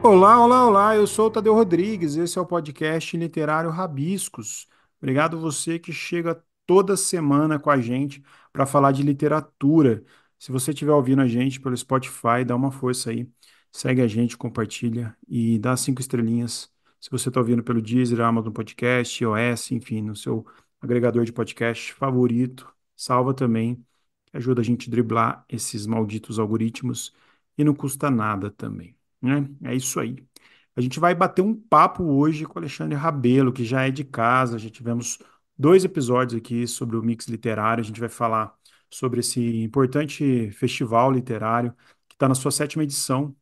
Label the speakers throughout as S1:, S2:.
S1: Olá, olá, olá. Eu sou o Tadeu Rodrigues. Esse é o podcast literário Rabiscos. Obrigado você que chega toda semana com a gente para falar de literatura. Se você estiver ouvindo a gente pelo Spotify, dá uma força aí. Segue a gente, compartilha e dá 5 estrelinhas. Se você está ouvindo pelo Deezer, Amazon Podcast, iOS, enfim, no seu agregador de podcast favorito, salva também, que ajuda a gente a driblar esses malditos algoritmos e não custa nada também, né? É isso aí. A gente vai bater um papo hoje com o Alexandre Rabelo, que já é de casa. Já tivemos 2 episódios aqui sobre o Mix Literário. A gente vai falar sobre esse importante festival literário que está na sua sétima edição.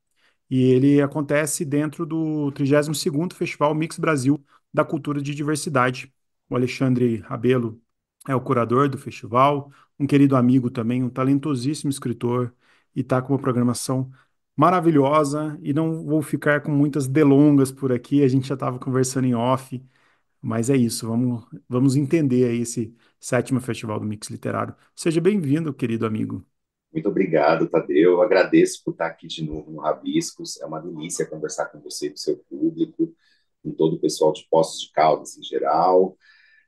S1: E ele acontece dentro do 32º Festival Mix Brasil da Cultura de Diversidade. O Alexandre Rabelo é o curador do festival, um querido amigo também, um talentosíssimo escritor, e está com uma programação maravilhosa. E não vou ficar com muitas delongas por aqui, a gente já estava conversando em off, mas é isso, vamos entender aí esse sétimo Festival do Mix Literário. Seja bem-vindo, querido amigo.
S2: Muito obrigado, Tadeu. Eu agradeço por estar aqui de novo no Rabiscos. É uma delícia conversar com você e com o seu público, com todo o pessoal de Poços de Caldas em geral.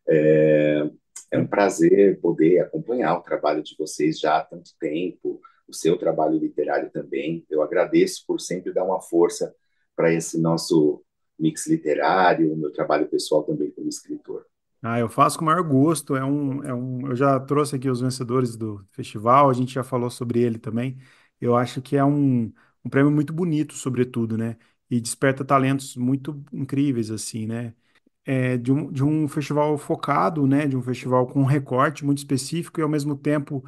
S2: É, é um prazer poder acompanhar o trabalho de vocês já há tanto tempo, o seu trabalho literário também. Eu agradeço por sempre dar uma força para esse nosso mix literário, o meu trabalho pessoal também como escritor.
S1: Ah, eu faço com o maior gosto. Eu já trouxe aqui os vencedores do festival, a gente já falou sobre ele também. Eu acho que é um prêmio muito bonito, sobretudo, né? E desperta talentos muito incríveis, assim, né? De um festival focado, né? De um festival com um recorte muito específico e ao mesmo tempo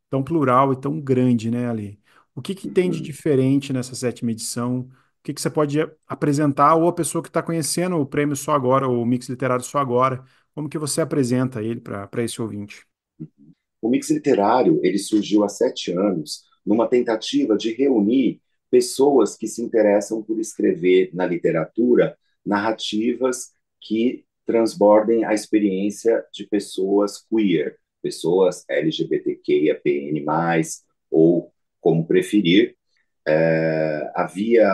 S1: tão plural e tão grande, né, Ali? O que que tem de
S2: Uhum.
S1: diferente nessa sétima edição? O que que você pode apresentar, ou a pessoa que está conhecendo o prêmio só agora, ou o Mix Literário só agora, como que você apresenta ele para esse ouvinte?
S2: O mix literário ele surgiu há 7 anos numa tentativa de reunir pessoas que se interessam por escrever na literatura narrativas que transbordem a experiência de pessoas queer, pessoas LGBTQIAPN+, ou como preferir. Havia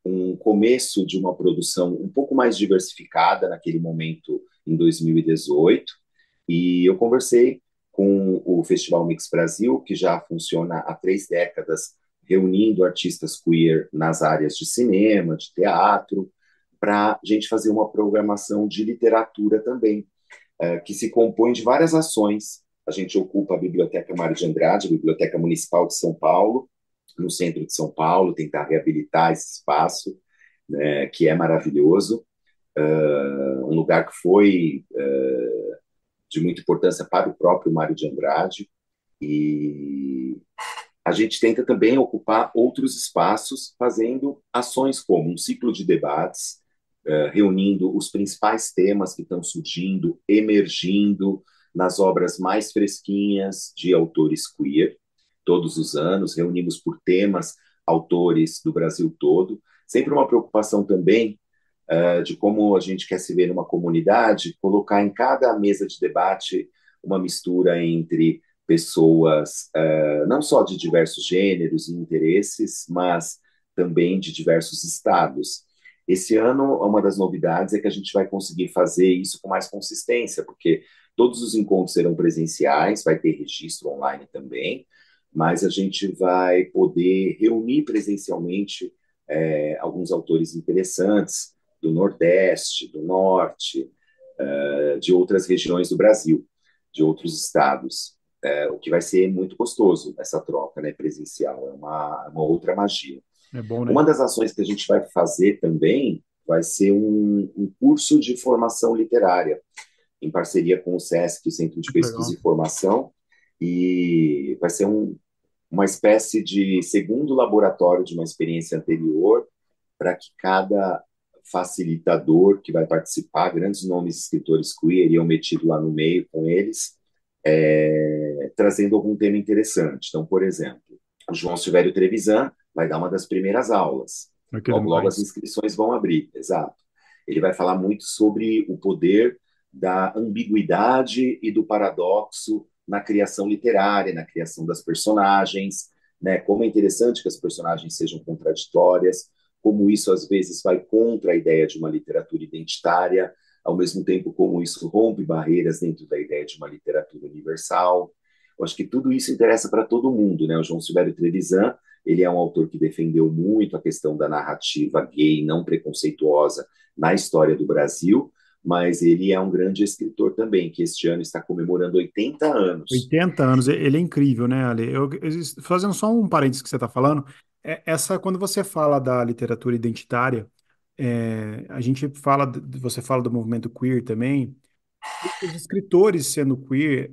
S2: um começo de uma produção um pouco mais diversificada naquele momento, em 2018, e eu conversei com o Festival Mix Brasil, que já funciona há 3 décadas, reunindo artistas queer nas áreas de cinema, de teatro, para a gente fazer uma programação de literatura também, que se compõe de várias ações. A gente ocupa a Biblioteca Mário de Andrade, a Biblioteca Municipal de São Paulo, no centro de São Paulo, tentar reabilitar esse espaço, né, que é maravilhoso, um lugar que foi de muita importância para o próprio Mário de Andrade, e a gente tenta também ocupar outros espaços, fazendo ações como um ciclo de debates, reunindo os principais temas que estão surgindo, emergindo nas obras mais fresquinhas de autores queer. Todos os anos, reunimos por temas autores do Brasil todo. Sempre uma preocupação também de como a gente quer se ver numa comunidade, colocar em cada mesa de debate uma mistura entre pessoas não só de diversos gêneros e interesses, mas também de diversos estados. Esse ano, uma das novidades é que a gente vai conseguir fazer isso com mais consistência, porque todos os encontros serão presenciais, vai ter registro online também, mas a gente vai poder reunir presencialmente alguns autores interessantes do Nordeste, do Norte, de outras regiões do Brasil, de outros estados, o que vai ser muito gostoso essa troca, né, presencial, é uma outra magia.
S1: É bom,
S2: Uma
S1: né?
S2: das ações que a gente vai fazer também vai ser um curso de formação literária, em parceria com o SESC, o Centro de
S1: Que
S2: Pesquisa
S1: legal.
S2: e Formação, e vai ser uma espécie de segundo laboratório de uma experiência anterior, para que cada facilitador que vai participar, grandes nomes de escritores queer, e eu metido lá no meio com eles, trazendo algum tema interessante. Então, por exemplo, o João Silvério Trevisan vai dar uma das primeiras aulas.
S1: Eu que
S2: Logo, logo as
S1: demais.
S2: inscrições vão abrir, exato. Ele vai falar muito sobre o poder da ambiguidade e do paradoxo na criação literária, na criação das personagens, né? Como é interessante que as personagens sejam contraditórias, como isso às vezes vai contra a ideia de uma literatura identitária, ao mesmo tempo como isso rompe barreiras dentro da ideia de uma literatura universal. Eu acho que tudo isso interessa para todo mundo, né? O João Silvério Trevisan, ele é um autor que defendeu muito a questão da narrativa gay não preconceituosa na história do Brasil, mas ele é um grande escritor também, que este ano está comemorando 80 anos.
S1: 80 anos, ele é incrível, né, Ale? Fazendo só um parênteses que você está falando, quando você fala da literatura identitária, a gente fala, você fala do movimento queer também. Os escritores sendo queer,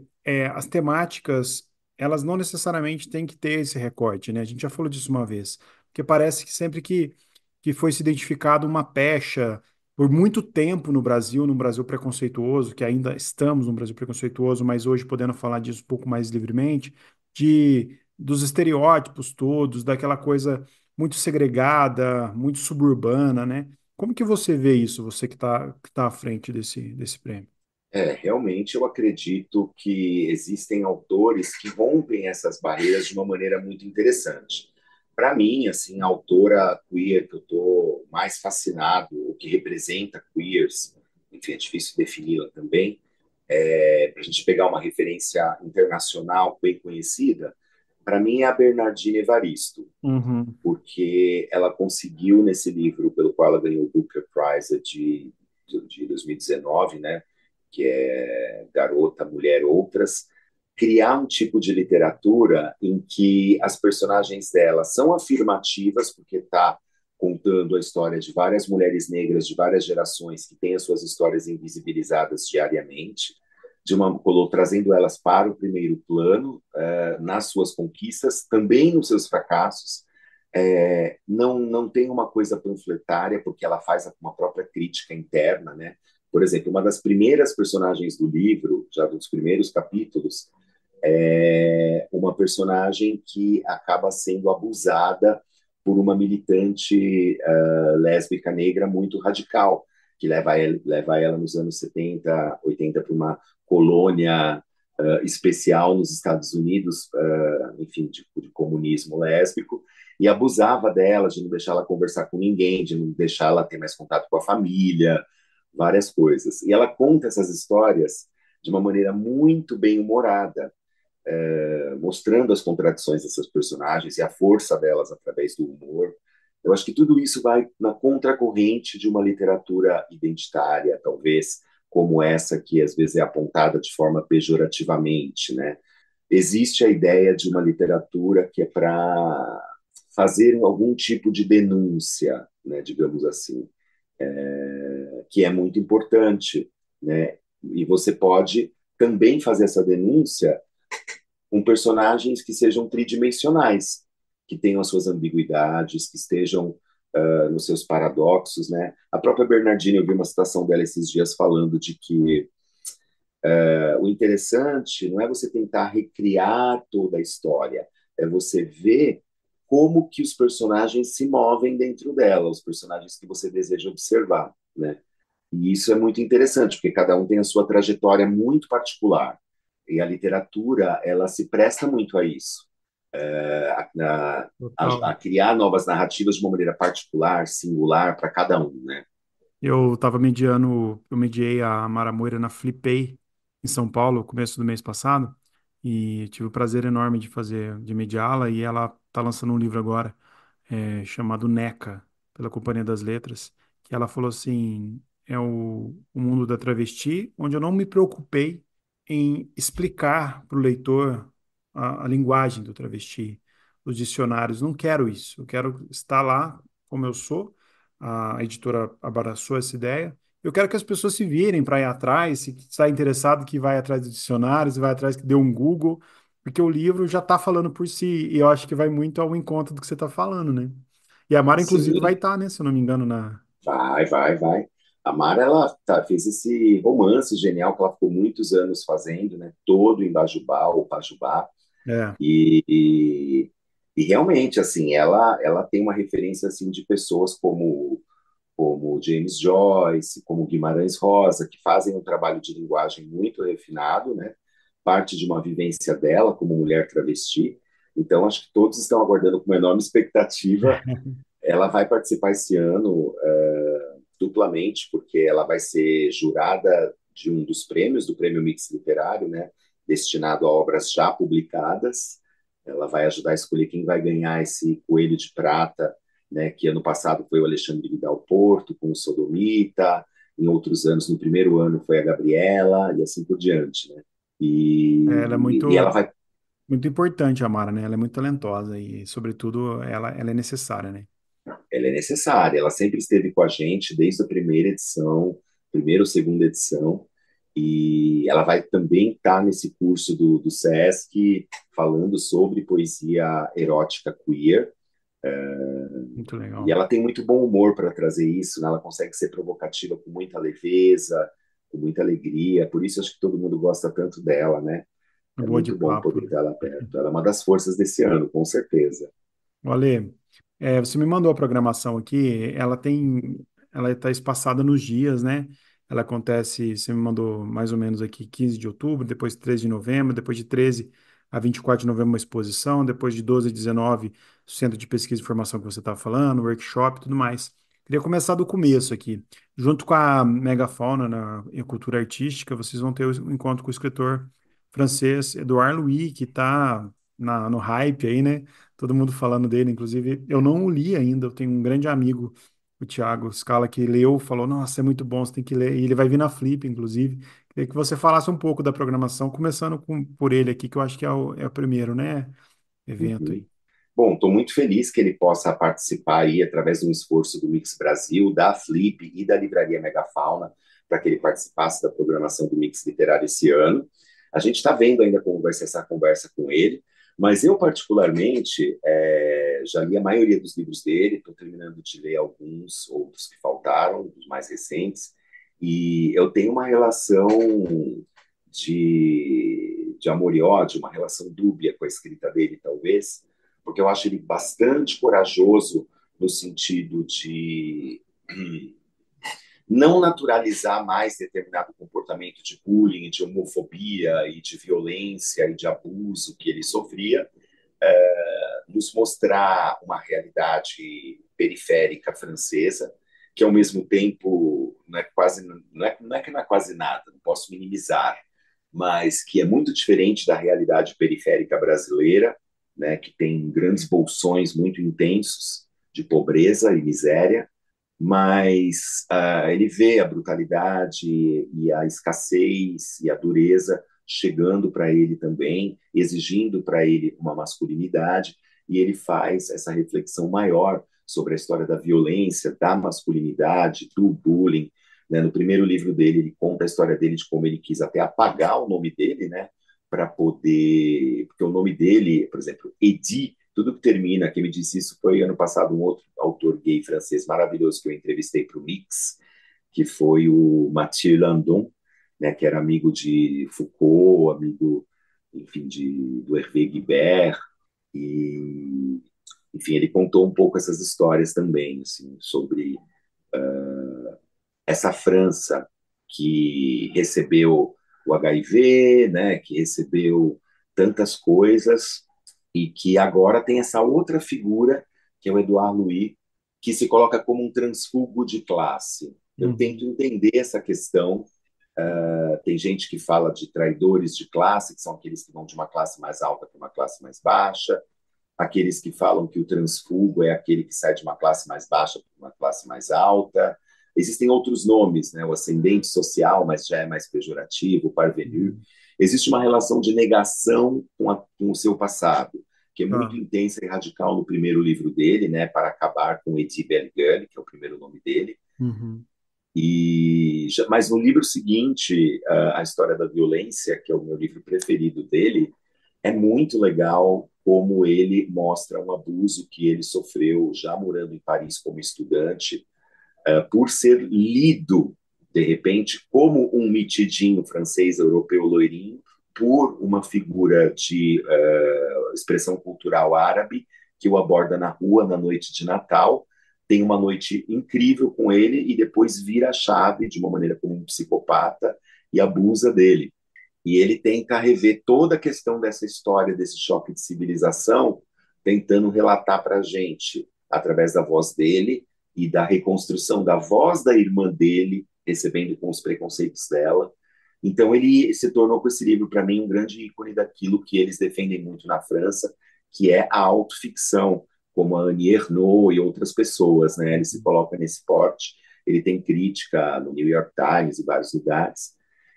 S1: as temáticas, elas não necessariamente têm que ter esse recorte, né? A gente já falou disso uma vez, porque parece que sempre que foi se identificado uma pecha por muito tempo no Brasil, num Brasil preconceituoso, que ainda estamos num Brasil preconceituoso, mas hoje podendo falar disso um pouco mais livremente, dos estereótipos todos, daquela coisa muito segregada, muito suburbana, né? Como que você vê isso, você que tá à frente desse prêmio?
S2: Realmente eu acredito que existem autores que rompem essas barreiras de uma maneira muito interessante. Para mim, assim, a autora queer que eu estou mais fascinado, o que representa queers, enfim, é difícil defini-la também, para a gente pegar uma referência internacional bem conhecida, para mim é a Bernardine Evaristo,
S1: Uhum.
S2: porque ela conseguiu, nesse livro pelo qual ela ganhou o Booker Prize de 2019, né, que é Garota, Mulher, Outras, criar um tipo de literatura em que as personagens dela são afirmativas, porque está contando a história de várias mulheres negras de várias gerações que têm as suas histórias invisibilizadas diariamente, trazendo elas para o primeiro plano, nas suas conquistas, também nos seus fracassos. Não tem uma coisa panfletária, porque ela faz uma própria crítica interna, né? Por exemplo, uma das primeiras personagens do livro, já dos primeiros capítulos, é uma personagem que acaba sendo abusada por uma militante lésbica negra muito radical, que leva ela nos anos 70, 80 para uma colônia especial nos Estados Unidos, enfim, de comunismo lésbico, e abusava dela, de não deixar ela conversar com ninguém, de não deixar ela ter mais contato com a família, várias coisas. E ela conta essas histórias de uma maneira muito bem humorada, mostrando as contradições dessas personagens e a força delas através do humor. Eu acho que tudo isso vai na contracorrente de uma literatura identitária, talvez, como essa que às vezes é apontada de forma pejorativamente, né? Existe a ideia de uma literatura que é para fazer algum tipo de denúncia, né, digamos assim, que é muito importante, né? E você pode também fazer essa denúncia com personagens que sejam tridimensionais, que tenham as suas ambiguidades, que estejam nos seus paradoxos, né? A própria Bernardine, eu vi uma citação dela esses dias falando de que o interessante não é você tentar recriar toda a história, é você ver como que os personagens se movem dentro dela, os personagens que você deseja observar, né? E isso é muito interessante, porque cada um tem a sua trajetória muito particular. E a literatura, ela se presta muito a isso, a
S1: Total.
S2: criar novas narrativas de uma maneira particular, singular para cada um, né?
S1: Eu mediei a Mara Moira na Flipei, em São Paulo, no começo do mês passado, e tive o prazer enorme de mediá-la, e ela está lançando um livro agora, chamado NECA, pela Companhia das Letras, que ela falou assim, é o mundo da travesti, onde eu não me preocupei em explicar para o leitor a linguagem do travesti, os dicionários, não quero isso, eu quero estar lá como eu sou, a editora abraçou essa ideia. Eu quero que as pessoas se virem para ir atrás, se está interessado, que vai atrás dos dicionários, vai atrás que dê um Google, porque o livro já está falando por si, e eu acho que vai muito ao encontro do que você está falando, né? E a Mara, inclusive, vai
S2: Sim,
S1: estar, né, se eu não me engano,
S2: vai. A Mara, ela fez esse romance genial que ela ficou muitos anos fazendo, né? Todo em Bajubá ou Pajubá.
S1: É,
S2: E, e, e realmente, assim, ela tem uma referência assim de pessoas como James Joyce, como Guimarães Rosa, que fazem um trabalho de linguagem muito refinado, né? Parte de uma vivência dela como mulher travesti. Então, acho que todos estão aguardando com uma enorme expectativa Ela vai participar esse ano duplamente, porque ela vai ser jurada de um dos prêmios, do Prêmio Mix Literário, né, destinado a obras já publicadas. Ela vai ajudar a escolher quem vai ganhar esse Coelho de Prata, né, que ano passado foi o Alexandre Vidal Porto, com o Sodomita, em outros anos, no primeiro ano foi a Gabriela, e assim por diante, né?
S1: Ela é
S2: E ela
S1: muito,
S2: vai,
S1: muito importante, a Mara, né? Ela é muito talentosa e, sobretudo, ela é necessária, né?
S2: ela é necessária, ela sempre esteve com a gente desde a primeira edição, primeira ou segunda edição, e ela vai também estar nesse curso do SESC falando sobre poesia erótica queer,
S1: Muito
S2: e
S1: legal.
S2: ela tem muito bom humor para trazer isso, né? Ela consegue ser provocativa com muita leveza, com muita alegria, por isso acho que todo mundo gosta tanto dela, né? É
S1: Boa de
S2: muito bom
S1: papo.
S2: poder ter ela perto. Ela é uma das forças desse ano, com certeza.
S1: Ale, você me mandou a programação aqui, ela está espaçada nos dias, né? Ela acontece, você me mandou mais ou menos aqui 15 de outubro, depois 13 de novembro, depois de 13 a 24 de novembro uma exposição, depois de 12 a 19 o centro de pesquisa e informação que você estava falando, workshop e tudo mais. Queria começar do começo aqui. Junto com a Megafauna e Cultura Artística, vocês vão ter um encontro com o escritor francês Edouard Louis, que está no hype aí, né? Todo mundo falando dele, inclusive eu não o li ainda, eu tenho um grande amigo, o Thiago Scala, que leu, falou, nossa, é muito bom, você tem que ler, e ele vai vir na Flip, inclusive. Queria que você falasse um pouco da programação, começando por ele aqui, que eu acho que é o primeiro, né, evento
S2: Uhum.
S1: aí.
S2: Bom, estou muito feliz que ele possa participar aí através de um esforço do Mix Brasil, da Flip e da Livraria Megafauna, para que ele participasse da programação do Mix Literário esse ano. A gente está vendo ainda como vai ser essa conversa com ele, mas eu, particularmente, já li a maioria dos livros dele, estou terminando de ler alguns, outros que faltaram, os mais recentes, e eu tenho uma relação de amor e ódio, uma relação dúbia com a escrita dele, talvez, porque eu acho ele bastante corajoso no sentido de não naturalizar mais determinado comportamento de bullying, de homofobia e de violência e de abuso que ele sofria, nos mostrar uma realidade periférica francesa, que ao mesmo tempo não é quase não é que não é quase nada, não posso minimizar, mas que é muito diferente da realidade periférica brasileira, né, que tem grandes bolsões muito intensos de pobreza e miséria, mas ele vê a brutalidade e a escassez e a dureza chegando para ele também, exigindo para ele uma masculinidade, e ele faz essa reflexão maior sobre a história da violência, da masculinidade, do bullying. Né? No primeiro livro dele, ele conta a história dele de como ele quis até apagar o nome dele, né? Para poder. Porque o nome dele, por exemplo, Edi, tudo que termina, quem me disse isso foi ano passado um outro autor gay francês maravilhoso que eu entrevistei para o Mix, que foi o Mathieu Landon, né, que era amigo de Foucault, amigo, enfim, do Hervé Guibert, e, enfim, ele contou um pouco essas histórias também, assim, sobre essa França que recebeu o HIV, né, que recebeu tantas coisas e que agora tem essa outra figura que é o Edouard Louis, que se coloca como um transfugo de classe. Eu tento
S1: Uhum.
S2: entender essa questão. Tem gente que fala de traidores de classe, que são aqueles que vão de uma classe mais alta para uma classe mais baixa, aqueles que falam que o transfugo é aquele que sai de uma classe mais baixa para uma classe mais alta. Existem outros nomes, né? O ascendente social, mas já é mais pejorativo, o parvenu.
S1: Uhum.
S2: Existe uma relação de negação com o seu passado, que é muito
S1: Tá.
S2: intensa e radical no primeiro livro dele, né? Para acabar com Edi Bellegueule, que é o primeiro nome dele.
S1: Uhum.
S2: Mas no livro seguinte, A História da Violência, que é o meu livro preferido dele, é muito legal como ele mostra um abuso que ele sofreu já morando em Paris como estudante, por ser lido, de repente, como um mitidinho francês europeu loirinho, por uma figura de expressão cultural árabe que o aborda na rua na noite de Natal, tem uma noite incrível com ele e depois vira a chave de uma maneira como um psicopata e abusa dele. E ele tenta rever toda a questão dessa história, desse choque de civilização, tentando relatar para a gente. através da voz dele e da reconstrução da voz da irmã dele, recebendo com os preconceitos dela. Então, ele se tornou, com esse livro, para mim, um grande ícone daquilo que eles defendem muito na França, que é a autoficção, como a Annie Ernaux e outras pessoas, né? Ele se coloca nesse porte, ele tem crítica no New York Times e vários lugares.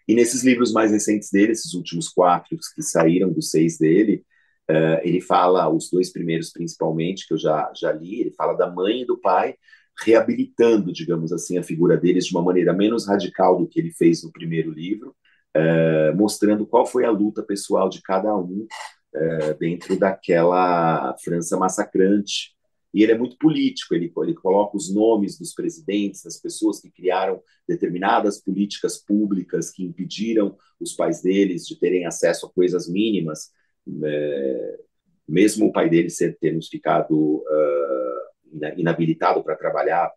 S2: E nesses livros mais recentes dele, esses últimos 4 que saíram dos 6 dele, ele fala, os 2 primeiros principalmente, que eu já li, ele fala da mãe e do pai, reabilitando, digamos assim, a figura deles de uma maneira menos radical do que ele fez no primeiro livro, mostrando qual foi a luta pessoal de cada um dentro daquela França massacrante. E ele é muito político, ele coloca os nomes dos presidentes, das pessoas que criaram determinadas políticas públicas que impediram os pais deles de terem acesso a coisas mínimas, mesmo o pai dele tendo ficado inabilitado para trabalhar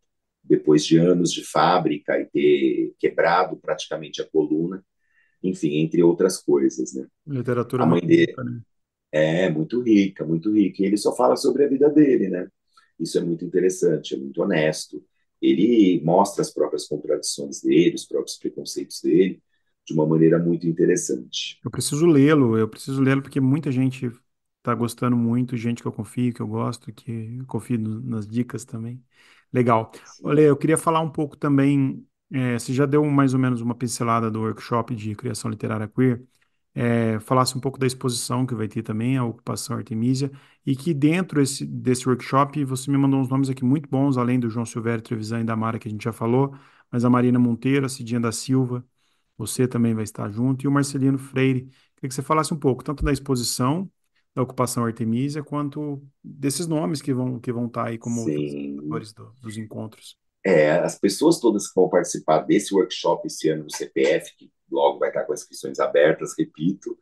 S2: depois de anos de fábrica e ter quebrado praticamente a coluna, enfim, entre outras coisas, né?
S1: Literatura
S2: A mãe
S1: muito
S2: dele
S1: rica, né?
S2: é muito rica, muito rica. E ele só fala sobre a vida dele, né? Isso é muito interessante, é muito honesto. Ele mostra as próprias contradições dele, os próprios preconceitos dele, de uma maneira muito interessante.
S1: Eu preciso lê-lo porque muita gente está gostando muito, gente que eu confio, que eu gosto, que eu confio nas dicas também. Legal. Olha,
S2: Sim,
S1: eu queria falar um pouco também, você já deu mais ou menos uma pincelada do workshop de criação literária queer, falasse um pouco da exposição que vai ter também, a Ocupação Artemisia, e que dentro desse workshop você me mandou uns nomes aqui muito bons, além do João Silvério Trevisan e da Mara, que a gente já falou, mas a Marina Monteiro, a Cidinha da Silva, você também vai estar junto, e o Marcelino Freire. Queria que você falasse um pouco, tanto da exposição, da Ocupação Artemisia, quanto desses nomes que vão estar aí como
S2: sim.
S1: facilitadores dos encontros.
S2: As pessoas todas que vão participar desse workshop esse ano do CPF, que logo vai estar com as inscrições abertas, repito,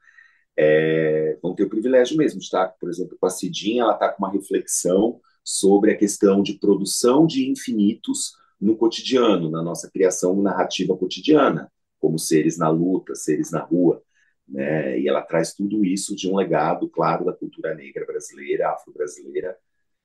S2: vão ter o privilégio mesmo de estar, por exemplo, com a Cidinha, ela está com uma reflexão sobre a questão de produção de infinitos no cotidiano, na nossa criação narrativa cotidiana, como seres na luta, seres na rua, né? E ela traz tudo isso de um legado, claro, da cultura negra brasileira, afro-brasileira.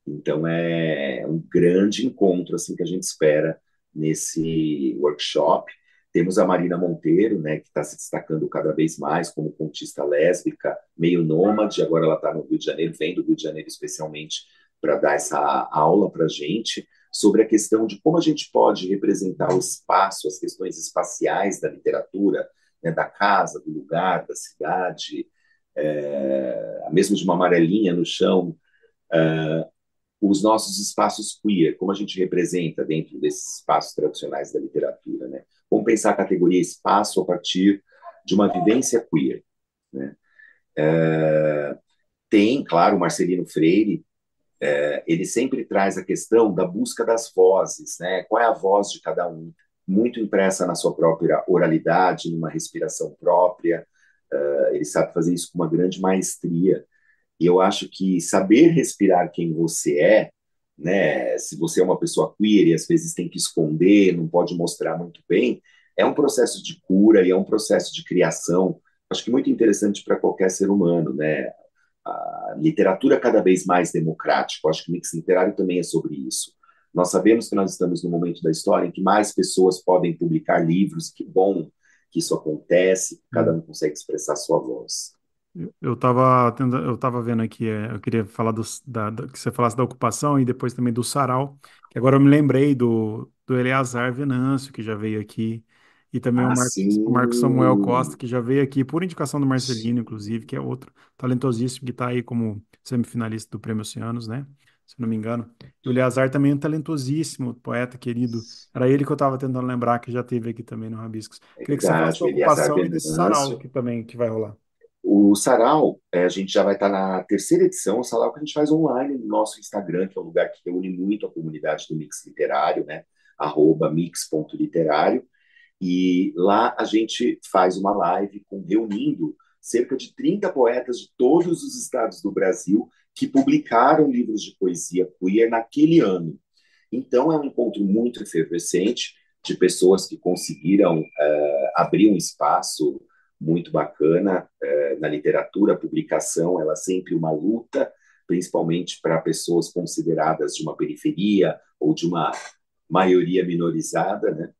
S2: Então é um grande encontro assim que a gente espera nesse workshop. Temos a Marina Monteiro, né, que está se destacando cada vez mais como contista lésbica, meio nômade. Agora ela está no Rio de Janeiro, vem do Rio de Janeiro especialmente para dar essa aula para a gente sobre a questão de como a gente pode representar o espaço, as questões espaciais da literatura, né, da casa, do lugar, da cidade, mesmo de uma amarelinha no chão, os nossos espaços queer, como a gente representa dentro desses espaços tradicionais da literatura, né? Vamos pensar a categoria espaço a partir de uma vivência queer, né? Tem, claro, o Marcelino Freire, ele sempre traz a questão da busca das vozes, né? Qual é a voz de cada um? Muito impressa na sua própria oralidade, numa respiração própria. Ele sabe fazer isso com uma grande maestria. E eu acho que saber respirar quem você é, né? Se você é uma pessoa queer e às vezes tem que esconder, não pode mostrar muito bem, é um processo de cura e é um processo de criação. Acho que muito interessante para qualquer ser humano, né? A literatura cada vez mais democrática. Acho que o mix literário também é sobre isso. Nós sabemos que nós estamos no momento da história em que mais pessoas podem publicar livros. Que bom que isso acontece. Cada um consegue expressar sua voz.
S1: Eu tava vendo aqui, eu queria falar que você falasse da ocupação e depois também do sarau, que agora eu me lembrei do Eleazar Venâncio, que já veio aqui, e também o
S2: Ah,
S1: Marco Samuel Costa,
S2: sim.
S1: que já veio aqui, por indicação do Marcelino, inclusive, que é outro talentosíssimo, que está aí como semifinalista do Prêmio Oceanos, né? Se eu não me engano. E o Eleazar também é um talentosíssimo, poeta querido. Era ele que eu estava tentando lembrar, que já teve aqui também no Rabiscos.
S2: É
S1: Queria que você falasse
S2: verdade,
S1: da
S2: o Eliasar
S1: ocupação e desse sarau
S2: Venâncio.
S1: que também que vai rolar.
S2: O Sarau, a gente já vai estar na terceira edição, o Sarau que a gente faz online no nosso Instagram, que é um lugar que reúne muito a comunidade do Mix Literário, né? @mix.literário. E lá a gente faz uma live reunindo cerca de 30 poetas de todos os estados do Brasil que publicaram livros de poesia queer naquele ano. Então é um encontro muito efervescente de pessoas que conseguiram abrir um espaço muito bacana na literatura. A publicação ela é sempre uma luta principalmente para pessoas consideradas de uma periferia ou de uma maioria minorizada, né?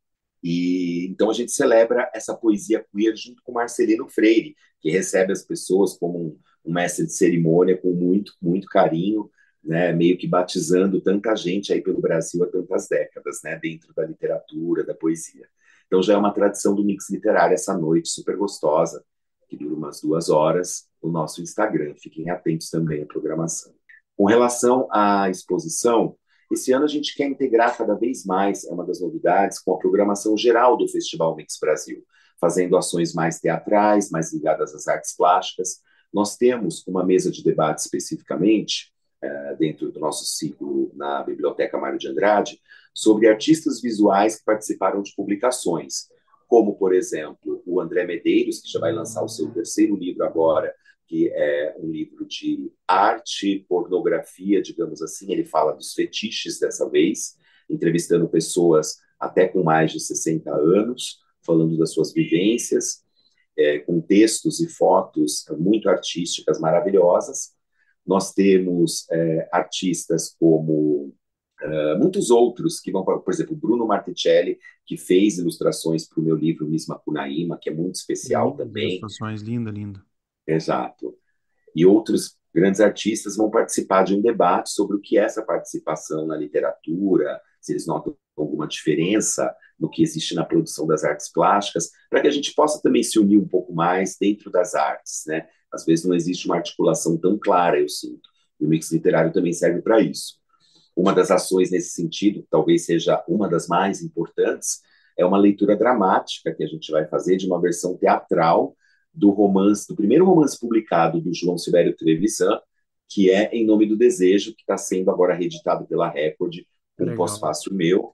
S2: E então a gente celebra essa poesia queer junto com Marcelino Freire, que recebe as pessoas como um mestre de cerimônia com muito, muito carinho, né, meio que batizando tanta gente aí pelo Brasil há tantas décadas, né, dentro da literatura, da poesia. Então já é uma tradição do Mix Literário essa noite super gostosa, que dura umas 2 horas, no nosso Instagram. Fiquem atentos também à programação. Com relação à exposição, esse ano a gente quer integrar cada vez mais, é uma das novidades, com a programação geral do Festival Mix Brasil, fazendo ações mais teatrais, mais ligadas às artes plásticas. Nós temos uma mesa de debate especificamente, dentro do nosso ciclo na Biblioteca Mário de Andrade, sobre artistas visuais que participaram de publicações, como, por exemplo, o André Medeiros, que já vai lançar o seu terceiro livro agora, que é um livro de arte, pornografia, digamos assim. Ele fala dos fetiches dessa vez, entrevistando pessoas até com mais de 60 anos, falando das suas vivências, com textos e fotos muito artísticas, maravilhosas. Nós temos artistas como muitos outros que vão, por exemplo, Bruno Marticelli, que fez ilustrações para o meu livro Misma Cunaíma, que é muito especial
S1: Lindas
S2: também.
S1: ilustrações, linda, linda.
S2: Exato. E outros grandes artistas vão participar de um debate sobre o que é essa participação na literatura, se eles notam alguma diferença no que existe na produção das artes plásticas, para que a gente possa também se unir um pouco mais dentro das artes, né? Às vezes não existe uma articulação tão clara, eu sinto. E o mix literário também serve para isso. Uma das ações nesse sentido, talvez seja uma das mais importantes, é uma leitura dramática que a gente vai fazer de uma versão teatral do romance, do primeiro romance publicado do João Silvério Trevisan, que é Em Nome do Desejo, que está sendo agora reeditado pela Record
S1: Que
S2: com um
S1: legal.
S2: pós-fácil meu.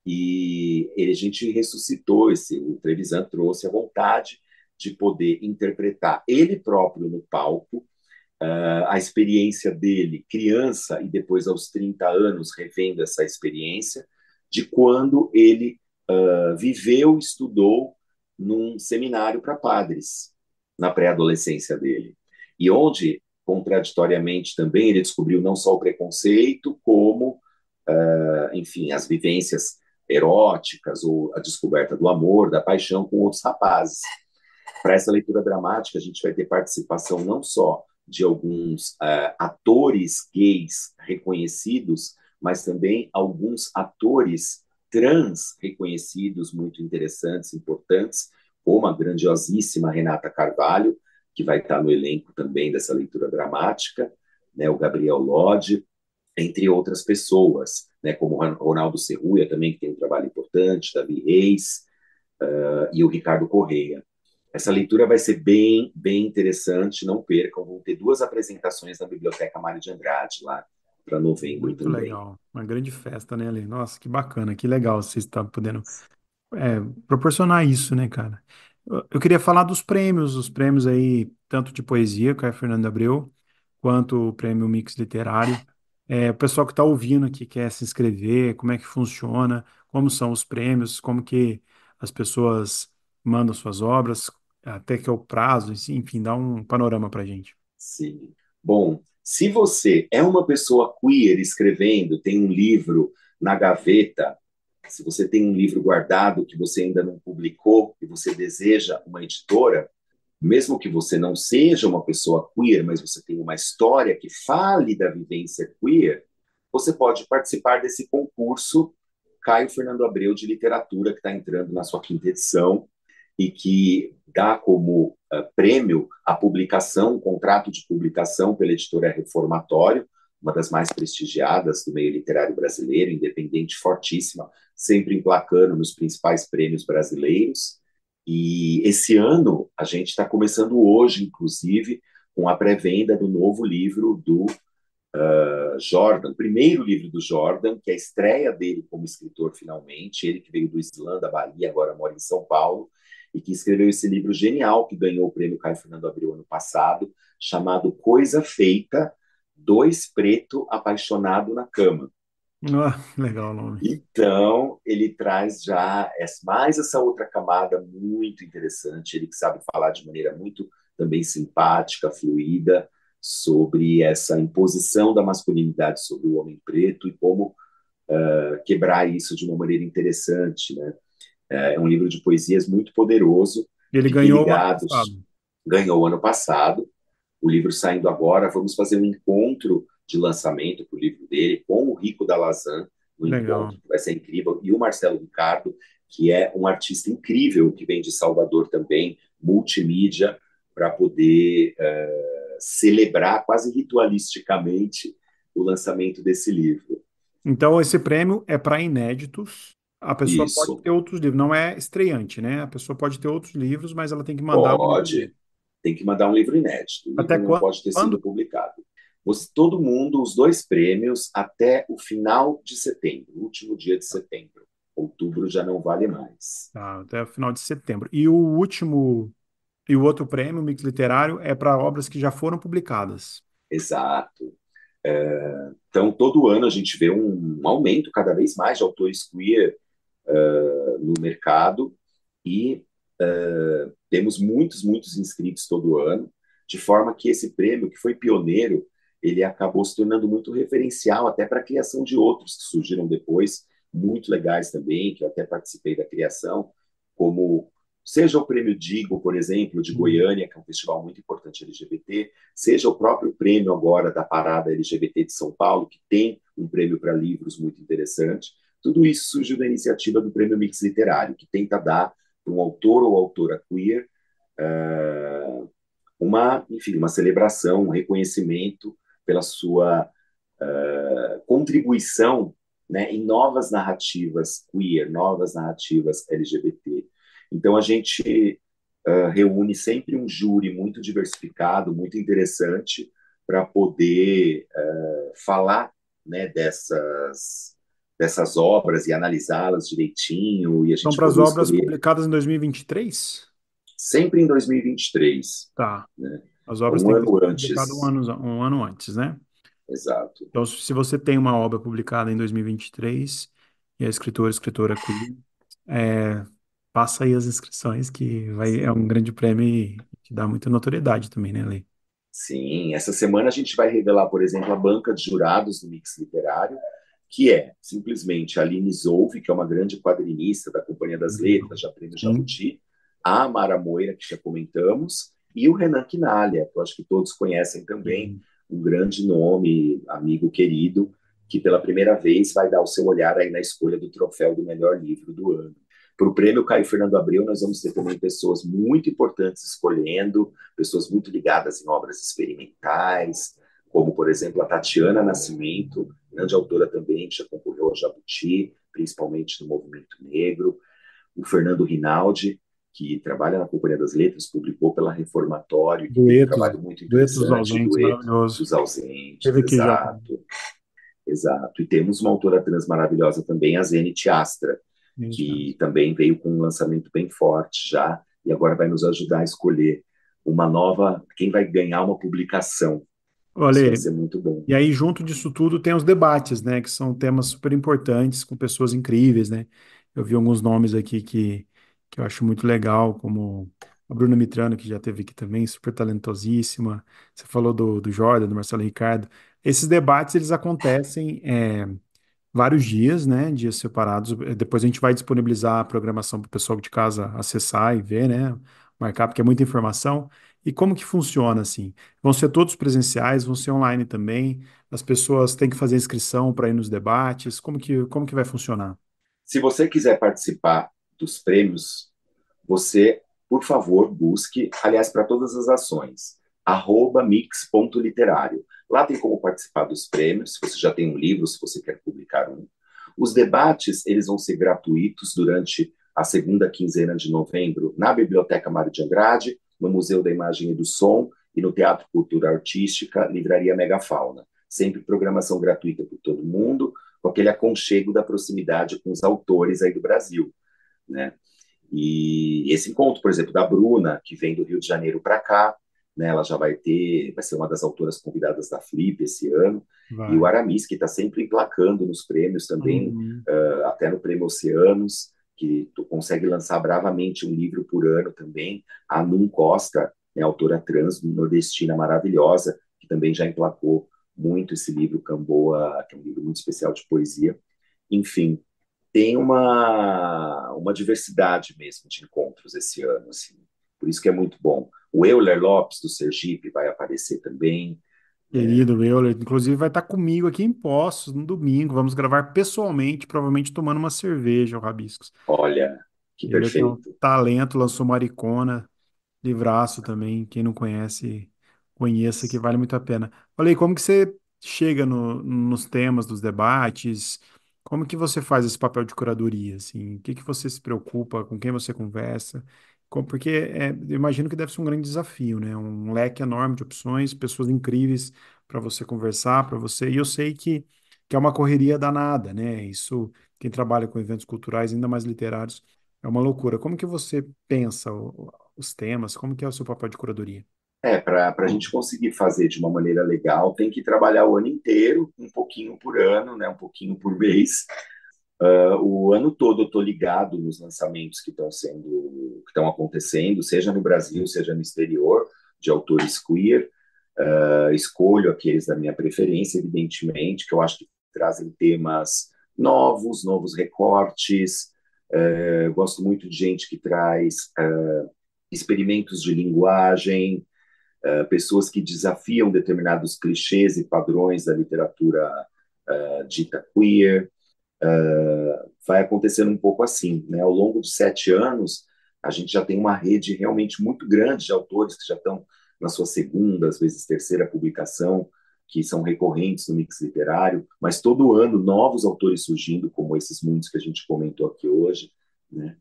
S2: E a gente ressuscitou o Trevisan trouxe a vontade de poder interpretar ele próprio no palco, a experiência dele, criança, e depois aos 30 anos, revendo essa experiência, de quando ele viveu, estudou num seminário para padres, na pré-adolescência dele. E onde, contraditoriamente também, ele descobriu não só o preconceito, como, enfim, as vivências eróticas, ou a descoberta do amor, da paixão com outros rapazes. Para essa leitura dramática, a gente vai ter participação não só de alguns atores gays reconhecidos, mas também alguns atores trans reconhecidos, muito interessantes, importantes, como a grandiosíssima Renata Carvalho, que vai estar no elenco também dessa leitura dramática, né, o Gabriel Lodge, entre outras pessoas, né, como o Ronaldo Serruia também, que tem um trabalho importante, Davi Reis, e o Ricardo Correia. Essa leitura vai ser bem, bem interessante, não percam. Vão ter 2 apresentações na Biblioteca Mário de Andrade, lá para novembro
S1: Muito
S2: também.
S1: legal. Uma grande festa, né, Ale? Nossa, que bacana, que legal você estar podendo proporcionar isso, né, cara? Eu queria falar dos prêmios, os prêmios aí, tanto de poesia, com a Fernanda Abreu, quanto o prêmio Mix Literário. O pessoal que está ouvindo aqui quer se inscrever, como é que funciona, como são os prêmios, como que as pessoas mandam suas obras, até que é o prazo, enfim, dá um panorama pra gente.
S2: Sim. Bom, se você é uma pessoa queer escrevendo, tem um livro na gaveta, se você tem um livro guardado que você ainda não publicou e você deseja uma editora, mesmo que você não seja uma pessoa queer, mas você tem uma história que fale da vivência queer, você pode participar desse concurso Caio Fernando Abreu de Literatura, que está entrando na sua quinta edição e que dá como prêmio a publicação, um contrato de publicação pela editora Reformatório, uma das mais prestigiadas do meio literário brasileiro, independente, fortíssima, sempre emplacando nos principais prêmios brasileiros. E esse ano, a gente está começando hoje, inclusive, com a pré-venda do novo livro do Jordan, o primeiro livro do Jordan, que é a estreia dele como escritor finalmente, ele que veio do Islã, da Bahia, agora mora em São Paulo, e que escreveu esse livro genial, que ganhou o prêmio Caio Fernando Abreu ano passado, chamado Coisa Feita, Dois Preto Apaixonado na Cama.
S1: Ah, legal o nome.
S2: Então, ele traz já mais essa outra camada muito interessante, ele que sabe falar de maneira muito também simpática, fluida, sobre essa imposição da masculinidade sobre o homem preto e como quebrar isso de uma maneira interessante, né? É um livro de poesias muito poderoso.
S1: Ele
S2: Fiquem
S1: ganhou o ano
S2: ligados.
S1: passado.
S2: Ganhou ano passado. O livro saindo agora. Vamos fazer um encontro de lançamento para o livro dele com o Rico da Lazan, no
S1: Legal.
S2: encontro, que vai ser incrível, e o Marcelo Ricardo, que é um artista incrível, que vem de Salvador também, multimídia, para poder celebrar quase ritualisticamente o lançamento desse livro.
S1: Então, esse prêmio é para inéditos. A pessoa pode
S2: Isso,
S1: ter outros livros, não é estreante, né? A pessoa pode ter outros livros, mas ela tem que mandar um livro
S2: pode.
S1: inédito.
S2: Tem que mandar um livro inédito. O
S1: Até
S2: livro não pode ter
S1: quando?
S2: sido publicado. Todo mundo, os dois prêmios, até o final de setembro, o último dia de setembro. Outubro já não vale mais.
S1: Tá, até o final de setembro. E o último, e o outro prêmio, o Mix Literário, é para obras que já foram publicadas.
S2: Exato. Então, todo ano a gente vê um aumento cada vez mais de autores queer no mercado e temos muitos inscritos todo ano, de forma que esse prêmio, que foi pioneiro, ele acabou se tornando muito referencial até para a criação de outros que surgiram depois, muito legais também, que eu até participei da criação, como seja o Prêmio Digo, por exemplo, de
S1: Hum.
S2: Goiânia, que é um festival muito importante LGBT, seja o próprio prêmio agora da Parada LGBT de São Paulo, que tem um prêmio para livros muito interessante. Tudo isso surgiu da iniciativa do Prêmio Mix Literário, que tenta dar para um autor ou autora queer enfim, uma celebração, um reconhecimento pela sua contribuição, né, em novas narrativas queer, novas narrativas LGBT. Então a gente reúne sempre um júri muito diversificado, muito interessante, para poder falar, né, dessas obras e analisá-las direitinho, e a
S1: São
S2: gente
S1: para as
S2: poder
S1: obras
S2: escolher
S1: publicadas em 2023?
S2: sempre em 2023,
S1: Tá.
S2: né?
S1: As
S2: É
S1: obras
S2: um
S1: têm que ser
S2: ano
S1: publicadas
S2: antes,
S1: um ano antes, né?
S2: exato.
S1: Então, se você tem uma obra publicada em 2023 e a escritora queer, é, passa aí as inscrições, que é um
S2: Sim,
S1: grande prêmio e te dá muita notoriedade também, né, Lei?
S2: sim. Essa semana a gente vai revelar, por exemplo, a banca de jurados do Mix Literário, que é simplesmente a Aline Zolfi, que é uma grande quadrinista da Companhia das Letras, já prêmio
S1: Sim.
S2: Jabuti, a Amara Moira, que já comentamos, e o Renan Quinalha, que eu acho que todos conhecem também,
S1: Sim.
S2: um grande nome, amigo querido, que pela primeira vez vai dar o seu olhar aí na escolha do troféu do melhor livro do ano. Para o prêmio Caio Fernando Abreu, nós vamos ter também pessoas muito importantes escolhendo, pessoas muito ligadas em obras experimentais, como, por exemplo, a Tatiana Nascimento, grande autora também, que já concorreu ao Jabuti, principalmente no movimento negro, o Fernando Rinaldi, que trabalha na Companhia das Letras, publicou pela Reformatório, que tem um
S1: Duetos,
S2: trabalho muito
S1: duetos dos
S2: interessante,
S1: ausentes,
S2: Dueto
S1: maravilhoso.
S2: dos Ausentes,
S1: Teve aqui já também.
S2: exato, exato. E temos uma autora trans maravilhosa também, a Zenith Astra,
S1: Gente,
S2: que também veio com um lançamento bem forte já, e agora vai nos ajudar a escolher uma nova, quem vai ganhar uma publicação. Isso vai
S1: olha,
S2: ser muito bom.
S1: e aí, junto disso tudo, tem os debates, né? Que são temas super importantes, com pessoas incríveis, né? Eu vi alguns nomes aqui que eu acho muito legal, como a Bruna Mitrano, que já teve aqui também, super talentosíssima. Você falou do Jordan, do Marcelo Ricardo. Esses debates, eles acontecem vários dias, né? Dias separados. Depois a gente vai disponibilizar a programação para o pessoal de casa acessar e ver, né? Marcar, porque é muita informação. E como que funciona assim? Vão ser todos presenciais, vão ser online também. As pessoas têm que fazer inscrição para ir nos debates. Como que vai funcionar?
S2: Se você quiser participar dos prêmios, você, por favor, busque, aliás, para todas as ações, @mix.literário. Lá tem como participar dos prêmios, se você já tem um livro, se você quer publicar um. Os debates, eles vão ser gratuitos durante a segunda quinzena de novembro na Biblioteca Mário de Andrade, no Museu da Imagem e do Som e no Teatro Cultura Artística, Livraria Megafauna. Sempre programação gratuita por todo mundo, com aquele aconchego da proximidade com os autores aí do Brasil, né? E esse encontro, por exemplo, da Bruna, que vem do Rio de Janeiro para cá, né, ela já vai ser uma das autoras convidadas da Flip esse ano, e o
S1: Vai.
S2: Aramis, que está sempre emplacando nos prêmios também,
S1: Uhum.
S2: até no Prêmio Oceanos, que tu consegue lançar bravamente um livro por ano também. A Nun Costa, né, autora trans nordestina maravilhosa, que também já emplacou muito esse livro Camboa, que é um livro muito especial de poesia. Enfim, tem uma diversidade mesmo de encontros esse ano, assim. Por isso que é muito bom. O Euler Lopes, do Sergipe, vai aparecer também, né?
S1: Querido Euler, inclusive vai estar comigo aqui em Poços no domingo. Vamos gravar pessoalmente, provavelmente tomando uma cerveja, o Rabiscos.
S2: Olha, que
S1: Ele tem um
S2: perfeito.
S1: talento, lançou Maricona, livraço também. Quem não conhece, conheça que vale muito a pena. Falei, como que você chega nos temas dos debates? Como que você faz esse papel de curadoria, assim? O que que você se preocupa? Com quem você conversa? Porque eu imagino que deve ser um grande desafio, né? Um leque enorme de opções, pessoas incríveis para você conversar, para você. E eu sei que é uma correria danada, né? Isso, quem trabalha com eventos culturais, ainda mais literários, é uma loucura. Como que você pensa os temas? Como que é o seu papel de curadoria?
S2: Para a gente conseguir fazer de uma maneira legal, tem que trabalhar o ano inteiro, um pouquinho por ano, né, um pouquinho por mês. O ano todo eu estou ligado nos lançamentos que estão acontecendo, seja no Brasil, seja no exterior, de autores queer. Escolho aqueles da minha preferência, evidentemente, que eu acho que trazem temas novos recortes. Gosto muito de gente que traz experimentos de linguagem, pessoas que desafiam determinados clichês e padrões da literatura dita queer. Vai acontecendo um pouco assim, né? Ao longo de 7 anos, a gente já tem uma rede realmente muito grande de autores que já estão na sua segunda, às vezes terceira publicação, que são recorrentes no mix literário, mas todo ano novos autores surgindo, como esses muitos que a gente comentou aqui hoje, né?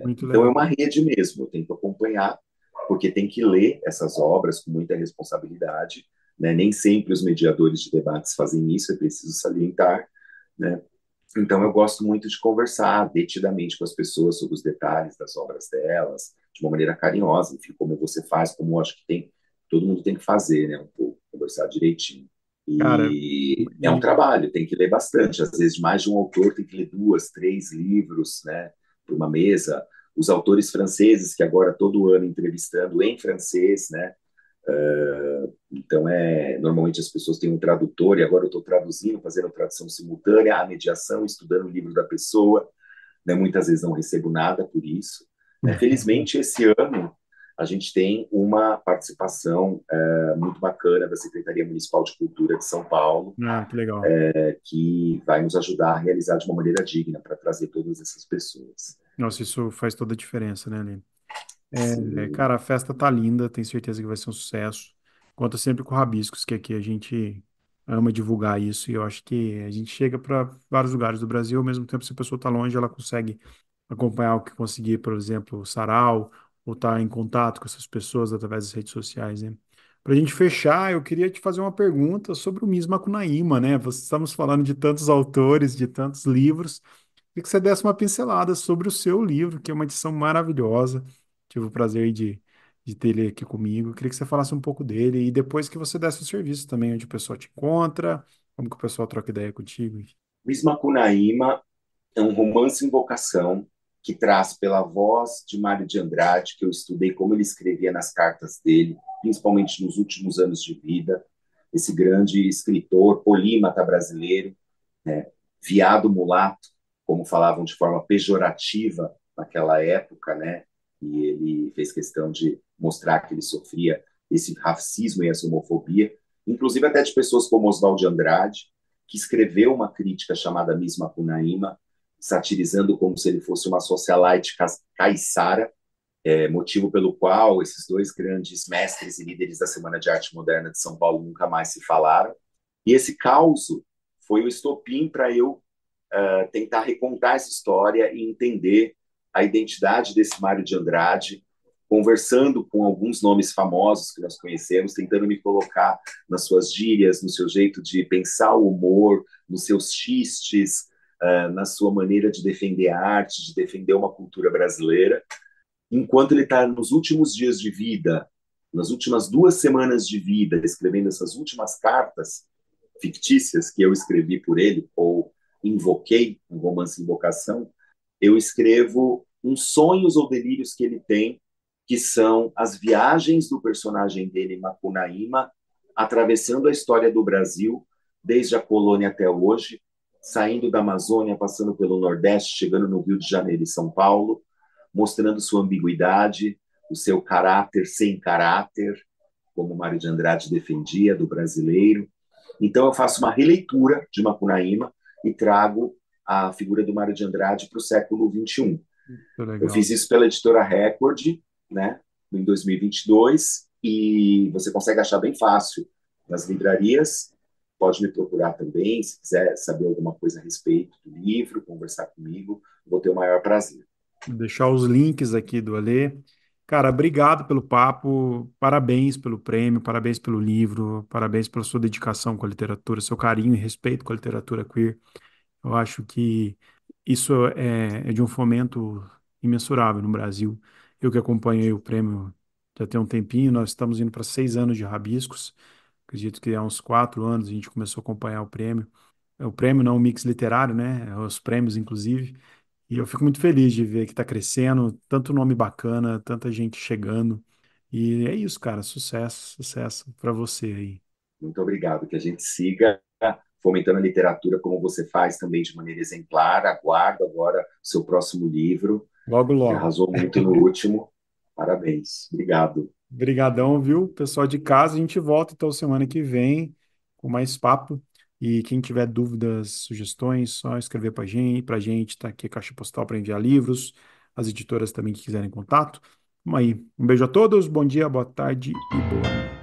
S1: Muito
S2: Então é
S1: legal.
S2: uma rede mesmo, eu tenho que acompanhar, porque tem que ler essas obras com muita responsabilidade, né? Nem sempre os mediadores de debates fazem isso, é preciso salientar, né? Então, eu gosto muito de conversar detidamente com as pessoas sobre os detalhes das obras delas, de uma maneira carinhosa, enfim, como você faz, como eu acho que todo mundo tem que fazer, né? Um pouco, conversar direitinho.
S1: Cara,
S2: E é um
S1: e
S2: trabalho, tem que ler bastante. Às vezes, mais de um autor tem que ler 2, 3 livros, né? Por uma mesa. Os autores franceses, que agora todo ano entrevistando em francês, né? Então, normalmente as pessoas têm um tradutor, e agora eu estou traduzindo, fazendo tradução simultânea, a mediação, estudando o livro da pessoa, né? Muitas vezes não recebo nada por isso, né? Felizmente, esse ano, a gente tem uma participação muito bacana da Secretaria Municipal de Cultura de São Paulo,
S1: que legal.
S2: que vai nos ajudar a realizar de uma maneira digna para trazer todas essas pessoas.
S1: Nossa, isso faz toda a diferença, né, Aline?
S2: Sim,
S1: Cara, a festa tá linda, tenho certeza que vai ser um sucesso. Conta sempre com o Rabiscos, que aqui a gente ama divulgar isso, e eu acho que a gente chega para vários lugares do Brasil, ao mesmo tempo, se a pessoa tá longe, ela consegue acompanhar o que conseguir, por exemplo, o sarau, ou estar em contato com essas pessoas através das redes sociais, né? Para a gente fechar, eu queria te fazer uma pergunta sobre o Miss Macunaíma, né? Estamos falando de tantos autores, de tantos livros. Queria que você desse uma pincelada sobre o seu livro, que é uma edição maravilhosa. Tive o prazer de ter ele aqui comigo. Queria que você falasse um pouco dele e depois que você desse o serviço também, onde o pessoal te encontra, como que o pessoal troca ideia contigo.
S2: Miss Macunaíma é um romance em vocação que traz pela voz de Mário de Andrade, que eu estudei como ele escrevia nas cartas dele, principalmente nos últimos anos de vida, esse grande escritor polímata brasileiro, né? Viado mulato, como falavam de forma pejorativa naquela época, né? E ele fez questão de mostrar que ele sofria esse racismo e essa homofobia, inclusive até de pessoas como Oswald de Andrade, que escreveu uma crítica chamada Miss Macunaíma, satirizando como se ele fosse uma socialite caiçara, motivo pelo qual esses dois grandes mestres e líderes da Semana de Arte Moderna de São Paulo nunca mais se falaram. E esse caos foi o estopim para eu tentar recontar essa história e entender a identidade desse Mário de Andrade, conversando com alguns nomes famosos que nós conhecemos, tentando me colocar nas suas gírias, no seu jeito de pensar o humor, nos seus xistes, na sua maneira de defender a arte, de defender uma cultura brasileira. Enquanto ele está nos últimos dias de vida, nas últimas 2 semanas de vida, escrevendo essas últimas cartas fictícias que eu escrevi por ele, ou invoquei, um romance invocação, eu escrevo uns sonhos ou delírios que ele tem, que são as viagens do personagem dele, Macunaíma, atravessando a história do Brasil, desde a colônia até hoje, saindo da Amazônia, passando pelo Nordeste, chegando no Rio de Janeiro e São Paulo, mostrando sua ambiguidade, o seu caráter sem caráter, como Mário de Andrade defendia, do brasileiro. Então, eu faço uma releitura de Macunaíma e trago a figura do Mário de Andrade para o século XXI.
S1: Muito
S2: Eu
S1: legal.
S2: fiz isso pela editora Record, né, em 2022, e você consegue achar bem fácil nas livrarias. Pode me procurar também, se quiser saber alguma coisa a respeito do livro, conversar comigo, vou ter o maior prazer.
S1: Deixar os links aqui do Alê. Cara, obrigado pelo papo, parabéns pelo prêmio, parabéns pelo livro, parabéns pela sua dedicação com a literatura, seu carinho e respeito com a literatura queer. Eu acho que isso é de um fomento imensurável no Brasil. Eu que acompanhei o prêmio já tem um tempinho, nós estamos indo para 6 anos de Rabiscos. Acredito que há uns 4 anos a gente começou a acompanhar o prêmio. É o prêmio, não o mix literário, né? Os prêmios, inclusive. E eu fico muito feliz de ver que está crescendo, tanto nome bacana, tanta gente chegando. E é isso, cara. Sucesso, sucesso para você aí.
S2: Muito obrigado, que a gente siga fomentando a literatura como você faz também de maneira exemplar. Aguardo agora o seu próximo livro.
S1: Logo,
S2: Você
S1: logo.
S2: arrasou muito no último. Parabéns. Obrigado.
S1: Obrigadão, viu? Pessoal de casa, a gente volta então semana que vem com mais papo. E quem tiver dúvidas, sugestões, só escrever pra gente, tá aqui a caixa postal para enviar livros, as editoras também que quiserem contato. Vamos aí. Um beijo a todos, bom dia, boa tarde e boa noite.